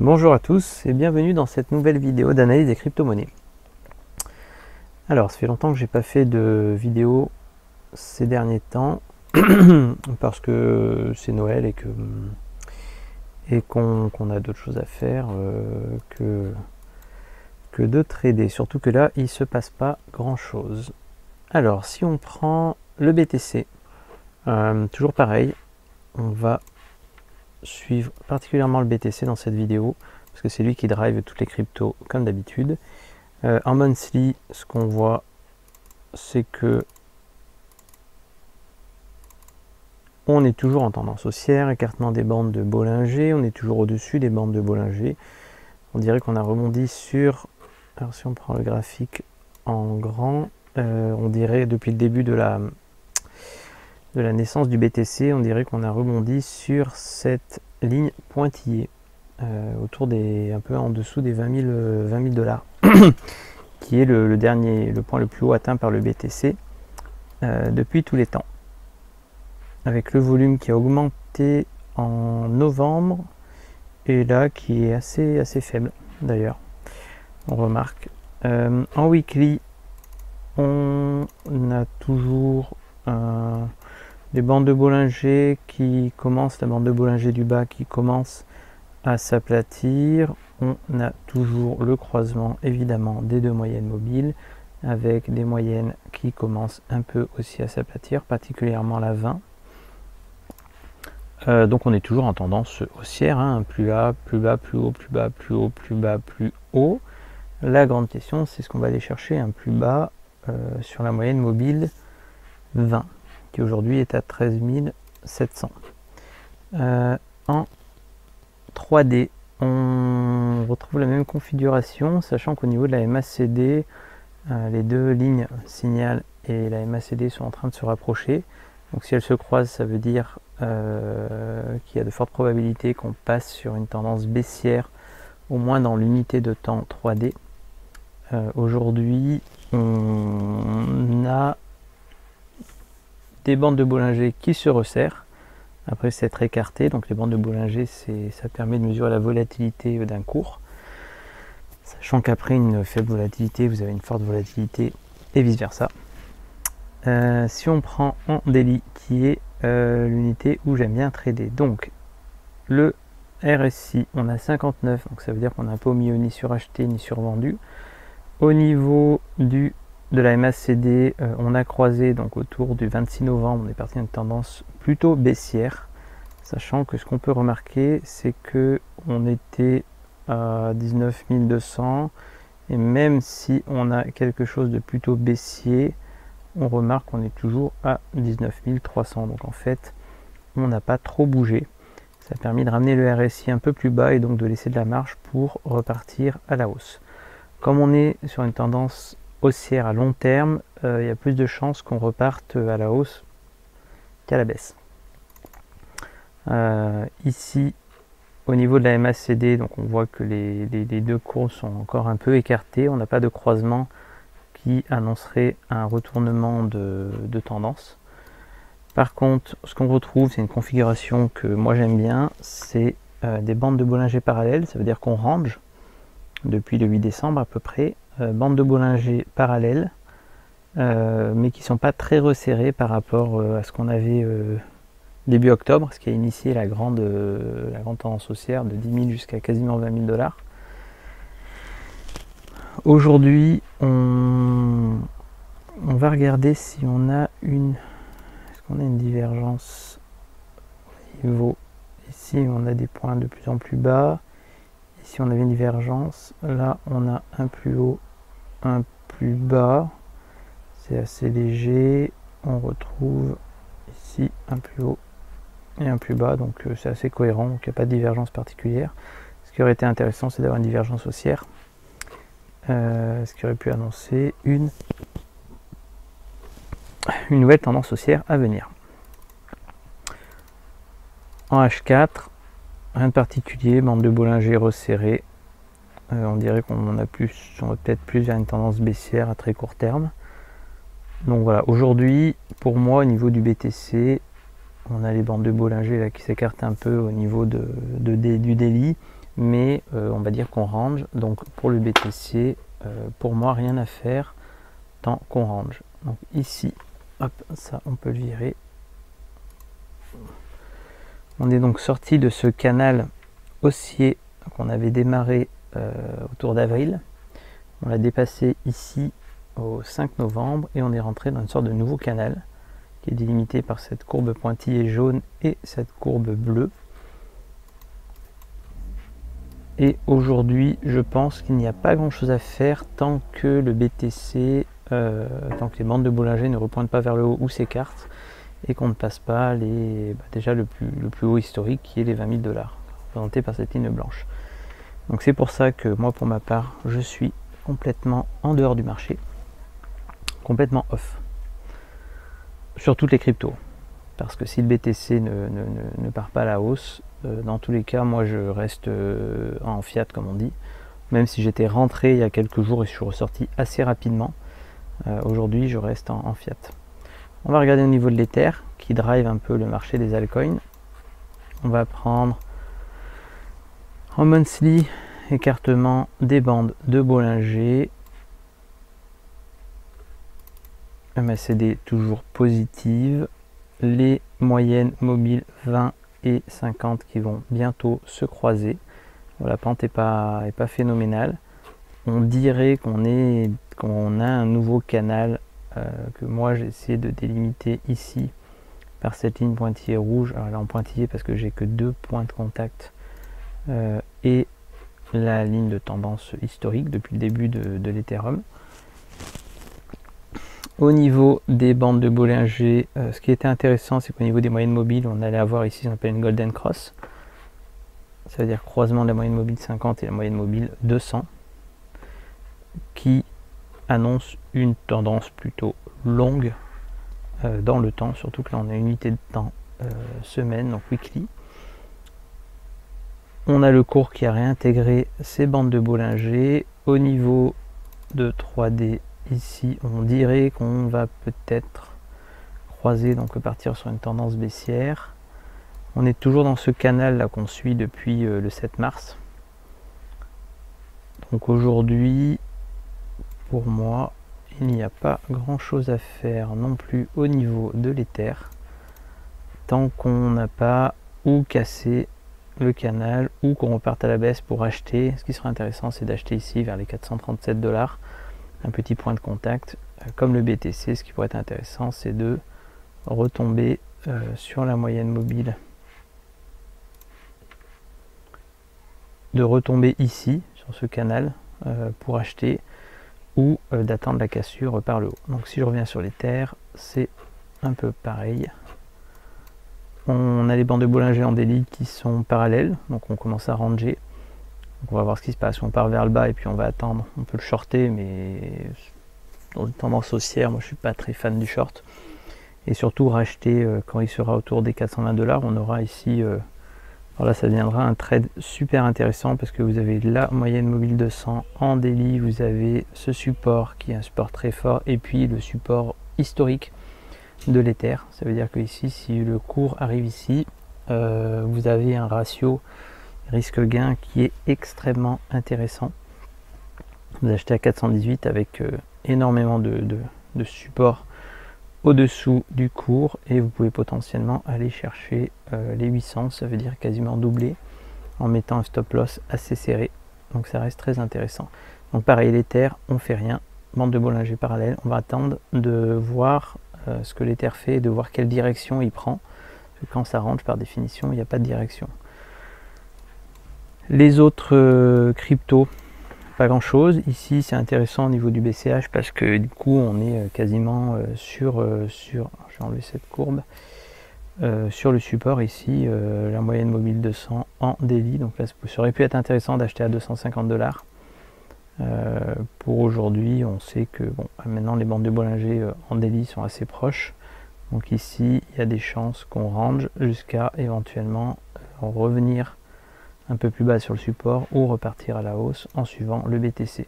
Bonjour à tous et bienvenue dans cette nouvelle vidéo d'analyse des crypto-monnaies. Alors, ça fait longtemps que j'ai pas fait de vidéo ces derniers temps parce que c'est Noël et qu'on a d'autres choses à faire que de trader. Surtout que là, il se passe pas grand chose. Alors, si on prend le BTC, toujours pareil, on va suivre particulièrement le BTC dans cette vidéo parce que c'est lui qui drive toutes les cryptos comme d'habitude. En monthly, ce qu'on voit, c'est que on est toujours en tendance haussière, écartement des bandes de Bollinger, on est toujours au-dessus des bandes de Bollinger. On dirait qu'on a rebondi sur, alors si on prend le graphique en grand, on dirait depuis le début de la naissance du BTC, on dirait qu'on a rebondi sur cette ligne pointillée, autour des, un peu en dessous des 20 000 dollars, qui est le point le plus haut atteint par le BTC depuis tous les temps. Avec le volume qui a augmenté en novembre, et là qui est assez faible d'ailleurs, on remarque. En weekly, on a toujours des bandes de Bollinger qui commencent, la bande de Bollinger du bas qui commence à s'aplatir. On a toujours le croisement évidemment des deux moyennes mobiles avec des moyennes qui commencent un peu aussi à s'aplatir, particulièrement la 20. Donc on est toujours en tendance haussière, hein, plus bas, plus bas, plus haut, plus bas, plus haut, plus bas, plus haut. La grande question, c'est ce qu'on va aller chercher un plus bas sur la moyenne mobile 20, qui aujourd'hui est à 13 700. En 3D, on retrouve la même configuration, sachant qu'au niveau de la MACD, les deux lignes signal et la MACD sont en train de se rapprocher. Donc si elles se croisent, ça veut dire qu'il y a de fortes probabilités qu'on passe sur une tendance baissière, au moins dans l'unité de temps 3D. Aujourd'hui, on a des bandes de Bollinger qui se resserrent après s'être écartées. Donc les bandes de Bollinger, ça permet de mesurer la volatilité d'un cours, sachant qu'après une faible volatilité, vous avez une forte volatilité et vice versa. Si on prend en daily, qui est l'unité où j'aime bien trader, donc le RSI, on a 59, donc ça veut dire qu'on a un peu au milieu ni suracheté ni survendu. Au niveau de la MACD, on a croisé donc autour du 26 novembre, on est parti d'une tendance plutôt baissière, sachant que ce qu'on peut remarquer, c'est que on était à 19 200, et même si on a quelque chose de plutôt baissier, on remarque qu'on est toujours à 19 300. Donc en fait, on n'a pas trop bougé. Ça a permis de ramener le RSI un peu plus bas et donc de laisser de la marge pour repartir à la hausse. Comme on est sur une tendance haussière à long terme, il y a plus de chances qu'on reparte à la hausse qu'à la baisse. Ici, au niveau de la MACD, donc on voit que les deux courbes sont encore un peu écartées. On n'a pas de croisement qui annoncerait un retournement de tendance. Par contre, ce qu'on retrouve, c'est une configuration que moi j'aime bien, c'est des bandes de Bollinger parallèles. Ça veut dire qu'on range depuis le 8 décembre à peu près, bandes de Bollinger parallèles, mais qui ne sont pas très resserrées par rapport à ce qu'on avait début octobre, ce qui a initié la grande tendance haussière de 10 000 jusqu'à quasiment 20 000 dollars. Aujourd'hui, on va regarder si on a est-ce qu'on a une divergence au niveau. Ici, on a des points de plus en plus bas. Ici, on avait une divergence. Là, on a un plus haut, un plus bas. C'est assez léger. On retrouve ici un plus haut et un plus bas. Donc, c'est assez cohérent. Donc, il n'y a pas de divergence particulière. Ce qui aurait été intéressant, c'est d'avoir une divergence haussière. Ce qui aurait pu annoncer une nouvelle tendance haussière à venir. En H4, rien de particulier, bande de Bollinger resserrée. On dirait qu'on va peut-être plus vers une tendance baissière à très court terme. Donc voilà, aujourd'hui, pour moi, au niveau du BTC, on a les bandes de Bollinger là, qui s'écartent un peu au niveau du daily. mais on va dire qu'on range. Donc pour le BTC, pour moi rien à faire tant qu'on range. Donc ici, hop, ça on peut le virer. On est donc sorti de ce canal haussier qu'on avait démarré autour d'avril. On l'a dépassé ici au 5 novembre et on est rentré dans une sorte de nouveau canal qui est délimité par cette courbe pointillée jaune et cette courbe bleue. Et aujourd'hui, je pense qu'il n'y a pas grand chose à faire tant que le BTC, tant que les bandes de Bollinger ne repointent pas vers le haut ou s'écartent et qu'on ne passe pas déjà le plus haut historique qui est les 20 000 $, représenté par cette ligne blanche. Donc c'est pour ça que moi, pour ma part, je suis complètement en dehors du marché, complètement off, sur toutes les cryptos. Parce que si le BTC ne part pas à la hausse, dans tous les cas, moi je reste en fiat comme on dit. Même si j'étais rentré il y a quelques jours et je suis ressorti assez rapidement, aujourd'hui je reste en fiat. On va regarder au niveau de l'Ether qui drive un peu le marché des altcoins. On va prendre en monthly écartement des bandes de Bollinger. MACD toujours positive. Les moyennes mobiles 20 et 50 qui vont bientôt se croiser. La pente n'est pas phénoménale. On dirait qu'on a un nouveau canal que moi j'ai essayé de délimiter ici par cette ligne pointillée rouge. Alors là en pointillé parce que j'ai que 2 points de contact et la ligne de tendance historique depuis le début de l'Ethereum. Au niveau des bandes de Bollinger, ce qui était intéressant, c'est qu'au niveau des moyennes mobiles, on allait avoir ici ce qu'on appelle une Golden Cross. Ça veut dire croisement de la moyenne mobile 50 et la moyenne mobile 200, qui annonce une tendance plutôt longue dans le temps, surtout que là on a une unité de temps semaine, donc weekly. On a le cours qui a réintégré ces bandes de Bollinger. Au niveau de 3D, ici, on dirait qu'on va peut-être croiser, donc partir sur une tendance baissière. On est toujours dans ce canal là qu'on suit depuis le 7 mars. Donc aujourd'hui, pour moi, il n'y a pas grand chose à faire non plus au niveau de l'Ether, tant qu'on n'a pas ou cassé le canal ou qu'on reparte à la baisse pour acheter. Ce qui serait intéressant, c'est d'acheter ici vers les 437 $. Un petit point de contact comme le BTC. Ce qui pourrait être intéressant, c'est de retomber sur la moyenne mobile, de retomber ici sur ce canal pour acheter ou d'attendre la cassure par le haut. Donc si je reviens sur l'Ether, c'est un peu pareil. On a les bandes de Bollinger en daily qui sont parallèles, donc on commence à ranger. Donc on va voir ce qui se passe. On part vers le bas et puis on va attendre. On peut le shorter, mais dans une tendance haussière, moi je suis pas très fan du short. Et surtout racheter quand il sera autour des 420 $. On aura ici, alors là ça deviendra un trade super intéressant parce que vous avez la moyenne mobile 200 en daily, vous avez ce support qui est un support très fort et puis le support historique de l'Ether. Ça veut dire que ici, si le cours arrive ici, vous avez un ratio risque-gain qui est extrêmement intéressant. Vous achetez à 418 avec énormément de support au-dessous du cours et vous pouvez potentiellement aller chercher les 800, ça veut dire quasiment doubler en mettant un stop loss assez serré. Donc ça reste très intéressant. Donc pareil, l'Ether, on fait rien. Bande de Bollinger parallèle, on va attendre de voir ce que l'Ether fait et de voir quelle direction il prend. Parce que quand ça rentre, par définition, il n'y a pas de direction. Les autres cryptos, pas grand chose. Ici, c'est intéressant au niveau du BCH parce que du coup, on est quasiment sur je vais enlever cette courbe, sur le support ici, la moyenne mobile 200 en daily. Donc là, ça aurait pu être intéressant d'acheter à 250 $. Pour aujourd'hui, on sait que bon, maintenant les bandes de Bollinger en daily sont assez proches. Donc ici, il y a des chances qu'on range jusqu'à éventuellement revenir un peu plus bas sur le support ou repartir à la hausse en suivant le BTC.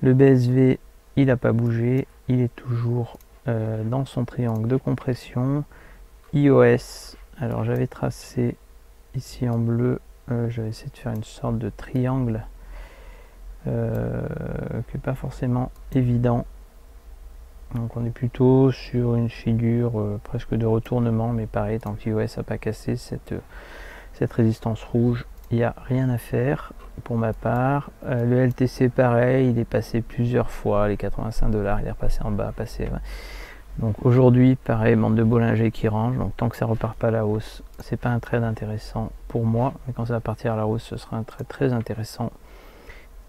Le BSV, il n'a pas bougé, il est toujours dans son triangle de compression. iOS, alors j'avais tracé ici en bleu je vais essayer de faire une sorte de triangle qui n'est pas forcément évident. Donc on est plutôt sur une figure presque de retournement, mais pareil, tant que iOS n'a pas cassé cette résistance rouge, il n'y a rien à faire pour ma part. Le LTC pareil, il est passé plusieurs fois, les 85 $, il est repassé en bas, passé. Donc aujourd'hui, pareil, bande de Bollinger qui range, donc tant que ça repart pas à la hausse, c'est pas un trade intéressant pour moi, mais quand ça va partir à la hausse, ce sera un trade très intéressant.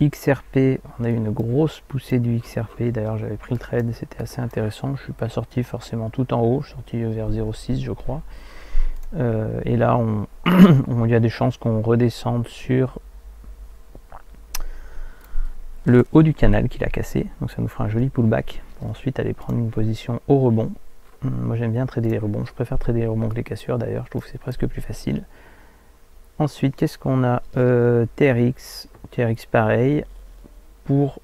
XRP, on a eu une grosse poussée du XRP, d'ailleurs j'avais pris le trade, c'était assez intéressant, je suis pas sorti forcément tout en haut, je suis sorti vers 0,6 je crois, et là il y a des chances qu'on redescende sur le haut du canal qu'il a cassé, donc ça nous fera un joli pullback pour ensuite aller prendre une position au rebond. Moi j'aime bien trader les rebonds, je préfère trader les rebonds que les cassures d'ailleurs, je trouve que c'est presque plus facile. Ensuite, qu'est-ce qu'on a? TRX pareil, pour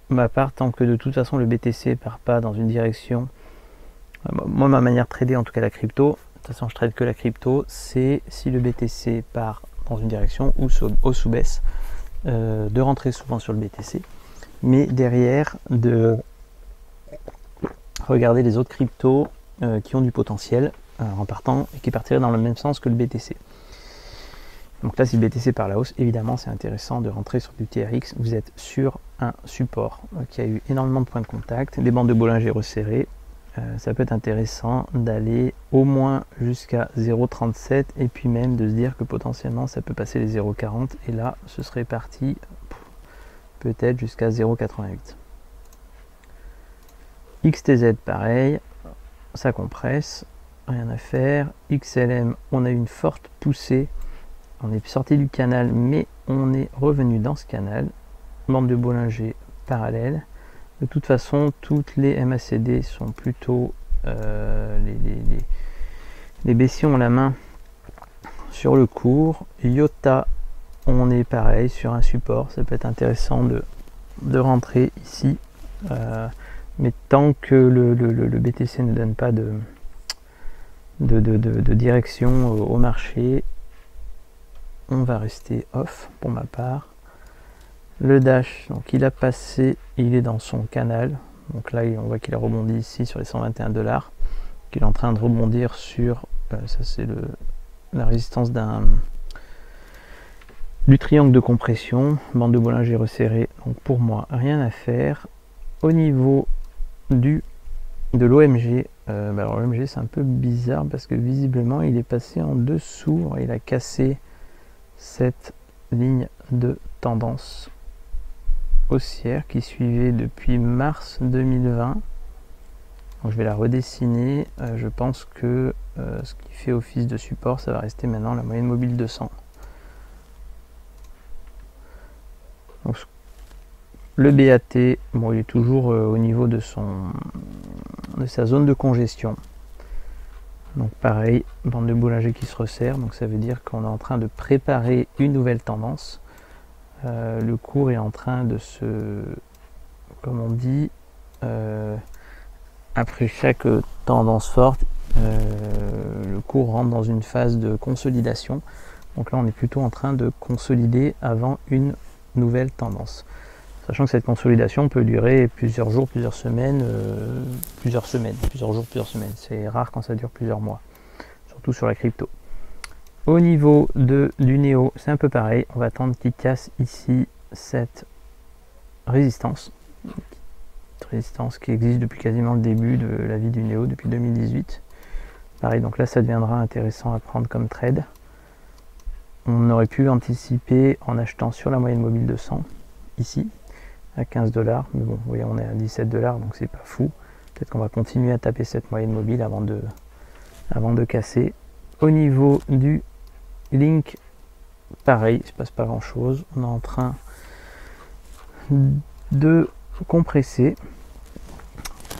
ma part, tant que de toute façon le BTC part pas dans une direction, moi ma manière de trader, en tout cas la crypto, de toute façon je trade que la crypto, c'est si le BTC part dans une direction ou au sous-baisse, de rentrer souvent sur le BTC, mais derrière de regarder les autres cryptos qui ont du potentiel en partant et qui partiraient dans le même sens que le BTC. Donc là, si le BTC par la hausse, évidemment, c'est intéressant de rentrer sur du TRX. Vous êtes sur un support qui a eu énormément de points de contact, des bandes de Bollinger resserrées. Ça peut être intéressant d'aller au moins jusqu'à 0,37 et puis même de se dire que potentiellement ça peut passer les 0,40 et là, ce serait parti peut-être jusqu'à 0,88. XTZ, pareil, ça compresse, rien à faire. XLM, on a eu une forte poussée. On est sorti du canal, mais on est revenu dans ce canal. Bande de Bollinger parallèle. De toute façon, toutes les MACD sont plutôt les baissiers ont la main sur le cours. IOTA, on est pareil sur un support. Ça peut être intéressant de rentrer ici. Mais tant que le BTC ne donne pas de direction au marché, on va rester off pour ma part. Le Dash, donc il a passé, il est dans son canal, donc là on voit qu'il a rebondi ici sur les 121 $, qu'il est en train de rebondir sur, ça c'est la résistance du triangle de compression, bande de Bollinger resserrée, donc pour moi rien à faire. Au niveau de l'OMG, alors l'OMG c'est un peu bizarre parce que visiblement il est passé en dessous, il a cassé cette ligne de tendance haussière qui suivait depuis mars 2020. Donc je vais la redessiner. Je pense que ce qui fait office de support, ça va rester maintenant la moyenne mobile 200. Donc, le BAT, bon, il est toujours au niveau de sa zone de congestion. Donc pareil, bande de Bollinger qui se resserre, donc ça veut dire qu'on est en train de préparer une nouvelle tendance. Le cours est en train de comme on dit, après chaque tendance forte, le cours rentre dans une phase de consolidation. Donc là on est plutôt en train de consolider avant une nouvelle tendance. Sachant que cette consolidation peut durer plusieurs jours, plusieurs semaines, plusieurs jours, plusieurs semaines. C'est rare quand ça dure plusieurs mois, surtout sur la crypto. Au niveau du Néo, c'est un peu pareil. On va attendre qu'il casse ici cette résistance. Résistance qui existe depuis quasiment le début de la vie du Néo, depuis 2018. Pareil, donc là ça deviendra intéressant à prendre comme trade. On aurait pu anticiper en achetant sur la moyenne mobile 200, ici, à 15 $, mais bon, vous voyez, on est à 17 $, donc c'est pas fou. Peut-être qu'on va continuer à taper cette moyenne mobile avant de casser. Au niveau du Link, pareil, il ne se passe pas grand chose. On est en train de compresser.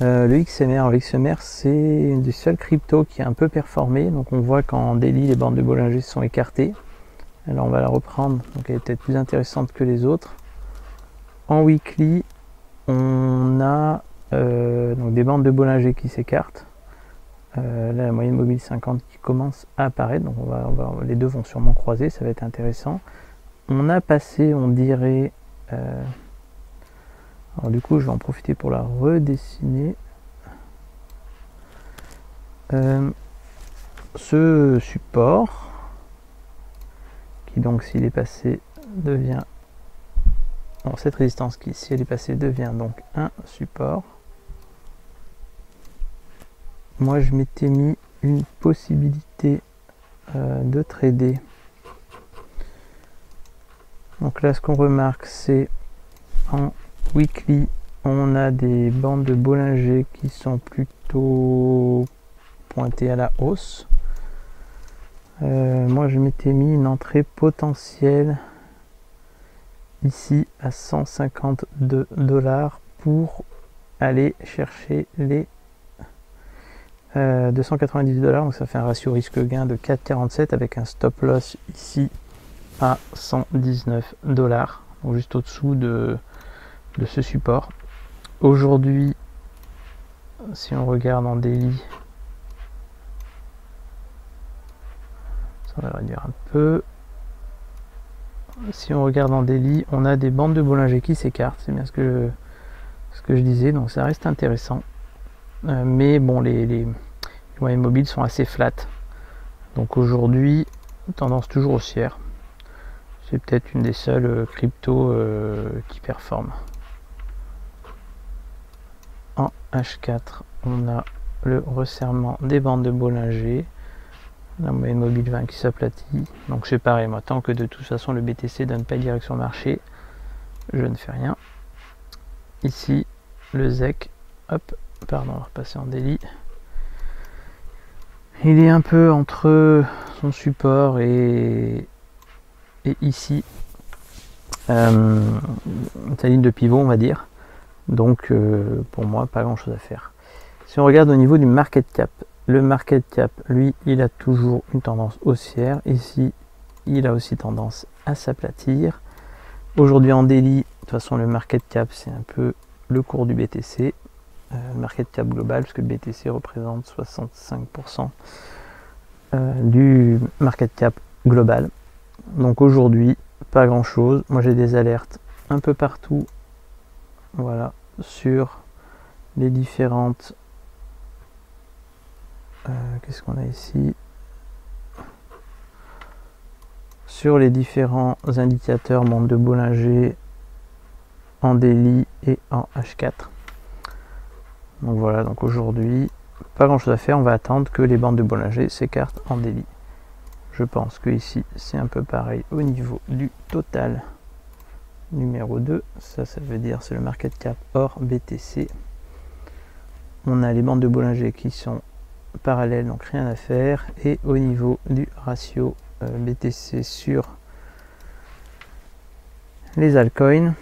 Le XMR, c'est une des seules cryptos qui a un peu performé. Donc on voit qu'en daily, les bandes de Bollinger sont écartées. Alors on va la reprendre, donc elle est peut-être plus intéressante que les autres. En weekly, on a donc des bandes de Bollinger qui s'écartent. Là, la moyenne mobile 50 qui commence à apparaître, donc les deux vont sûrement croiser, ça va être intéressant. On a passé, on dirait, alors du coup je vais en profiter pour la redessiner, ce support qui, donc s'il est passé, devient, bon, cette résistance qui, si elle est passée, devient donc un support. Moi je m'étais mis une possibilité de trader. Donc là ce qu'on remarque, c'est en weekly on a des bandes de Bollinger qui sont plutôt pointées à la hausse. Moi je m'étais mis une entrée potentielle ici à 152 $ pour aller chercher les 290 $, donc ça fait un ratio risque-gain de 4,47 avec un stop loss ici à 119 $, donc juste au-dessous de ce support. Aujourd'hui, si on regarde en daily, ça va réduire un peu. Si on regarde en daily, on a des bandes de Bollinger qui s'écartent, c'est bien ce que je disais, donc ça reste intéressant. Mais bon, les moyennes mobiles sont assez flat. Donc aujourd'hui, tendance toujours haussière. C'est peut-être une des seules cryptos qui performe. En H4, on a le resserrement des bandes de Bollinger, la moyenne mobile 20 qui s'aplatit. Donc c'est pareil, moi, tant que de toute façon le BTC donne pas direction marché, je ne fais rien. Ici, le ZEC, hop, pardon, on va repasser en daily. Il est un peu entre son support et ici sa ligne de pivot, on va dire. Donc pour moi, pas grand chose à faire. Si on regarde au niveau du market cap, le market cap, lui, il a toujours une tendance haussière. Ici, il a aussi tendance à s'aplatir. Aujourd'hui en daily, de toute façon, le market cap, c'est un peu le cours du BTC. Le market cap global, parce que le BTC représente 65% du market cap global. Donc aujourd'hui, pas grand chose. Moi j'ai des alertes un peu partout, voilà, sur les différentes, qu'est-ce qu'on a ici, sur les différents indicateurs bandes de Bollinger en daily et en H4. Donc voilà, donc aujourd'hui, pas grand chose à faire, on va attendre que les bandes de Bollinger s'écartent en daily. Je pense que ici, c'est un peu pareil au niveau du total numéro 2. Ça veut dire c'est le market cap hors BTC. On a les bandes de Bollinger qui sont parallèles, donc rien à faire. Et au niveau du ratio BTC sur les altcoins,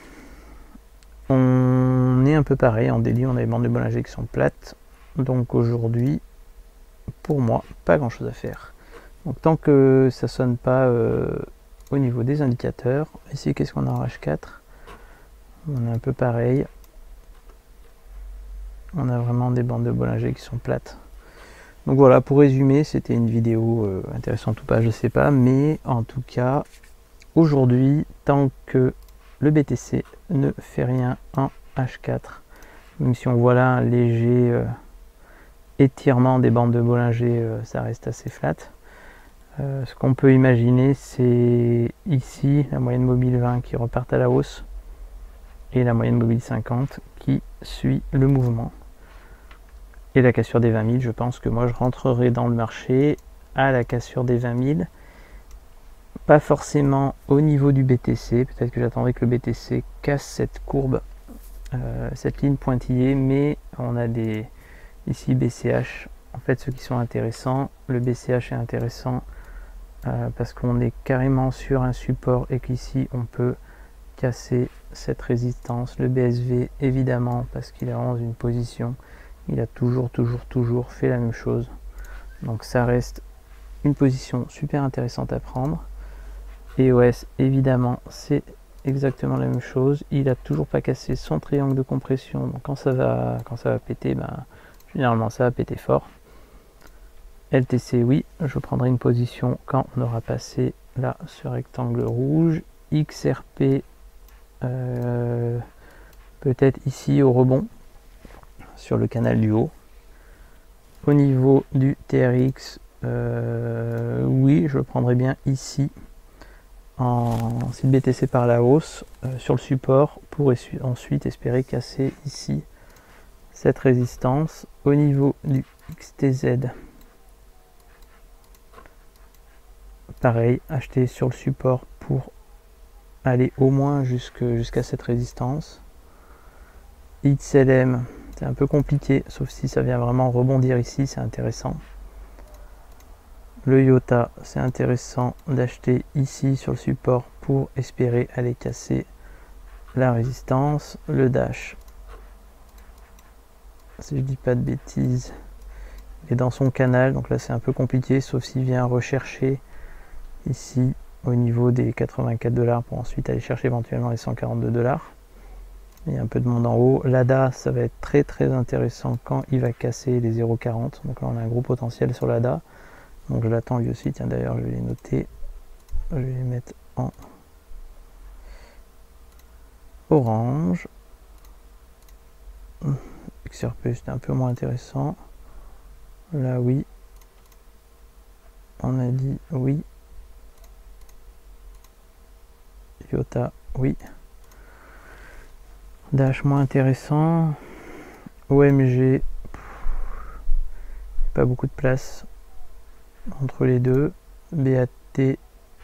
on est un peu pareil. En daily, on a les bandes de Bollinger qui sont plates. Donc aujourd'hui, pour moi, pas grand chose à faire. Donc tant que ça sonne pas au niveau des indicateurs, ici qu'est-ce qu'on a en H4? On est un peu pareil. On a vraiment des bandes de Bollinger qui sont plates. Donc voilà, pour résumer, c'était une vidéo intéressante ou pas, je sais pas, mais en tout cas, aujourd'hui, tant que le BTC ne fait rien en H4, même si on voit là un léger étirement des bandes de Bollinger, ça reste assez flat. Ce qu'on peut imaginer, c'est ici la moyenne mobile 20 qui repart à la hausse et la moyenne mobile 50 qui suit le mouvement. Et la cassure des 20 000, je pense que moi je rentrerai dans le marché à la cassure des 20 000. Pas forcément au niveau du BTC, peut-être que j'attendrai que le BTC casse cette courbe, cette ligne pointillée, mais on a des ici BCH. En fait, ceux qui sont intéressants, le BCH est intéressant parce qu'on est carrément sur un support et qu'ici on peut casser cette résistance. Le BSV évidemment parce qu'il est dans une position, il a toujours fait la même chose. Donc ça reste une position super intéressante à prendre. EOS évidemment c'est exactement la même chose. Il a toujours pas cassé son triangle de compression. Donc quand ça va péter, ben, généralement ça va péter fort. LTC, oui, je prendrai une position quand on aura passé là ce rectangle rouge. XRP, peut-être ici au rebond, sur le canal du haut. Au niveau du TRX, oui, je le prendrai bien ici, si le BTC par la hausse, sur le support, pour ensuite espérer casser ici cette résistance. Au niveau du XTZ, pareil, acheter sur le support pour aller au moins jusqu'à cette résistance. XLM, c'est un peu compliqué, sauf si ça vient vraiment rebondir ici, c'est intéressant. Le IOTA, c'est intéressant d'acheter ici sur le support pour espérer aller casser la résistance. Le Dash, si je dis pas de bêtises, il est dans son canal, donc là c'est un peu compliqué, sauf s'il vient rechercher ici au niveau des 84 $ pour ensuite aller chercher éventuellement les 142 $. Il y a un peu de monde en haut. L'ADA, ça va être très très intéressant quand il va casser les 0,40. Donc là on a un gros potentiel sur l'ADA. Donc je l'attends lui aussi. Tiens, d'ailleurs je vais les noter. Je vais les mettre en orange. XRP, c'était un peu moins intéressant. Là oui. On a dit oui. IOTA, oui. Dash, moins intéressant. OMG, pas beaucoup de place entre les deux. BAT,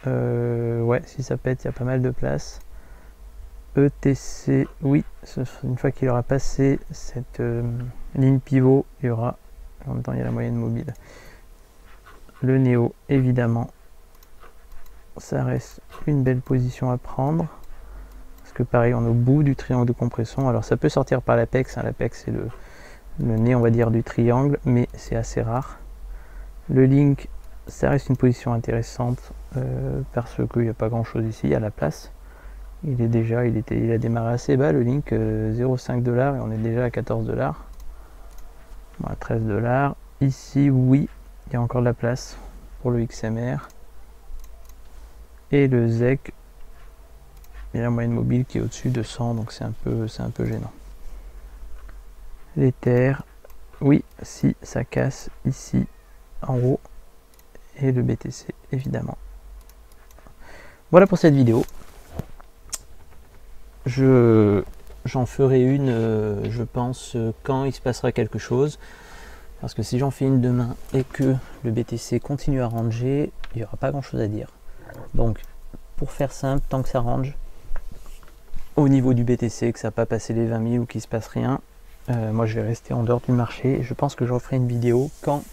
ouais, si ça pète, il y a pas mal de place. ETC, oui, une fois qu'il aura passé cette ligne pivot, il y aura, en même temps il y a la moyenne mobile. Le Néo, évidemment, ça reste une belle position à prendre. Parce que pareil, on est au bout du triangle de compression. Alors ça peut sortir par l'Apex, hein. L'Apex c'est le nez, on va dire, du triangle, mais c'est assez rare. Le Link, ça reste une position intéressante parce qu'il n'y a pas grand chose ici, il y a la place. Il a démarré assez bas le Link, 0,5 $ et on est déjà à 14 $. Bon, 13 $. Ici, oui, il y a encore de la place pour le XMR. Et le ZEC, il y a la moyenne mobile qui est au-dessus de 100, donc c'est un peu gênant. L'Ether, oui, si ça casse ici en haut. Et le BTC, évidemment. Voilà pour cette vidéo. J'en ferai une, je pense, quand il se passera quelque chose. Parce que si j'en fais une demain et que le BTC continue à ranger, il n'y aura pas grand chose à dire. Donc, pour faire simple, tant que ça range, au niveau du BTC, que ça n'a pas passé les 20 000 ou qu'il ne se passe rien, moi je vais rester en dehors du marché. Et je pense que je referai une vidéo quand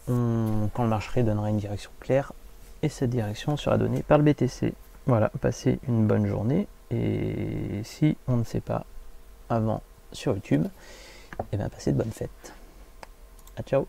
le marché donnera une direction claire. Et cette direction sera donnée par le BTC. Voilà, passez une bonne journée. Et si on ne sait pas avant sur YouTube, et bien passez de bonnes fêtes. À ciao.